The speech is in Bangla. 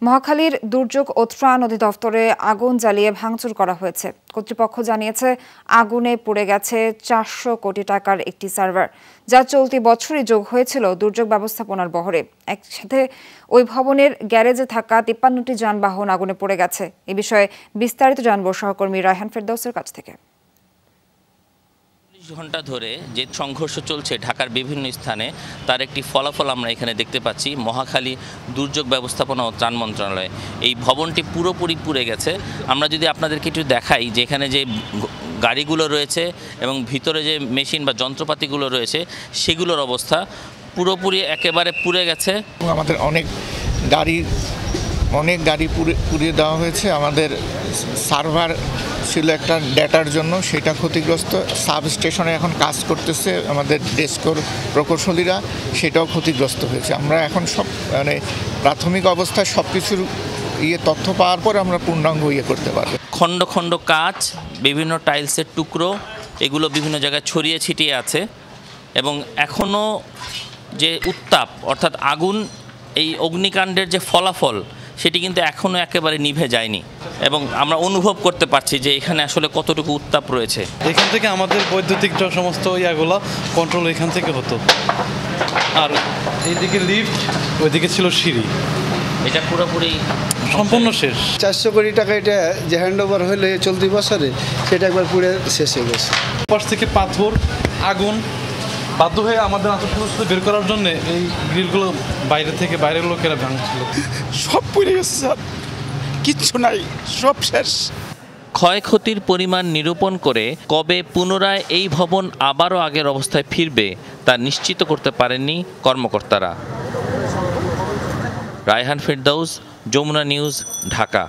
মহাখালীর দুর্যোগ ও ত্রাণ অধিদপ্তরে আগুন জ্বালিয়ে ভাঙচুর করা হয়েছে। কর্তৃপক্ষ জানিয়েছে আগুনে পুড়ে গেছে 400 কোটি টাকার একটি সার্ভার, যা চলতি বছরই যোগ হয়েছিল দুর্যোগ ব্যবস্থাপনার বহরে। একসাথে ওই ভবনের গ্যারেজে থাকা 53টি যানবাহন আগুনে পড়ে গেছে। এ বিষয়ে বিস্তারিত জানব সহকর্মী রায়হান ফেরদৌসের কাছ থেকে। ঘন্টা ধরে যে সংঘর্ষ চলছে ঢাকার বিভিন্ন স্থানে, তার একটি ফলাফল আমরা এখানে দেখতে পাচ্ছি। মহাখালী দুর্যোগ ব্যবস্থাপনা ও ত্রাণ মন্ত্রণালয়, এই ভবনটি পুরোপুরি পুড়ে গেছে। আমরা যদি আপনাদেরকে একটু দেখাই যে এখানে যে গাড়িগুলো রয়েছে এবং ভিতরে যে মেশিন বা যন্ত্রপাতিগুলো রয়েছে সেগুলোর অবস্থা পুরোপুরি একেবারে পুড়ে গেছে। আমাদের অনেক গাড়ি পুড়িয়ে দেওয়া হয়েছে। আমাদের সার্ভার ছিল একটা ডেটার জন্য, সেটা ক্ষতিগ্রস্ত। সাব স্টেশনে এখন কাজ করতেছে আমাদের ডেস্কোর প্রকৌশলীরা, সেটাও ক্ষতিগ্রস্ত হয়েছে। আমরা এখন প্রাথমিক অবস্থায় সব কিছুর তথ্য পাওয়ার পর আমরা পূর্ণাঙ্গ করতে পারবো। খণ্ড খণ্ড কাচ, বিভিন্ন টাইলসের টুকরো, এগুলো বিভিন্ন জায়গায় ছড়িয়ে ছিটিয়ে আছে এবং এখনও যে উত্তাপ অর্থাৎ আগুন, এই অগ্নিকাণ্ডের যে ফলাফল সেটি কিন্তু এখনও একেবারে নিভে যায়নি এবং আমরা অনুভব করতে পারছি যে এখানে আসলে কতটুকু উত্তাপ রয়েছে। এখান থেকে আমাদের বৈদ্যুতিক সমস্ত ইয়াগুলো কন্ট্রোল এখান থেকে হতো, আর এইদিকে লিফট, ওইদিকে ছিল সিঁড়ি। এটা পুরোপুরি সম্পূর্ণ শেষ। 400 কোটি টাকা এটা যে হ্যান্ড ওভার হলে চলতি বছরে, সেটা একবার পুড়ে শেষ হয়ে গেছে। পাশ থেকে পাথর, আগুন, বাধ্য হয়ে আমাদের আন্তঃসংস্থা বের করার জন্য এই গ্রিলগুলো বাইরের লোকেরা ভাঙছিল। সব পুড়ে গেছে স্যার, কিচ্ছু নাই, সব শেষ। ক্ষয়ক্ষতির পরিমাণ নিরূপণ করে কবে পুনরায় এই ভবন আবারও আগের অবস্থায় ফিরবে তা নিশ্চিত করতে পারেননি কর্মকর্তারা। রায়হান ফেরদৌস, যমুনা নিউজ, ঢাকা।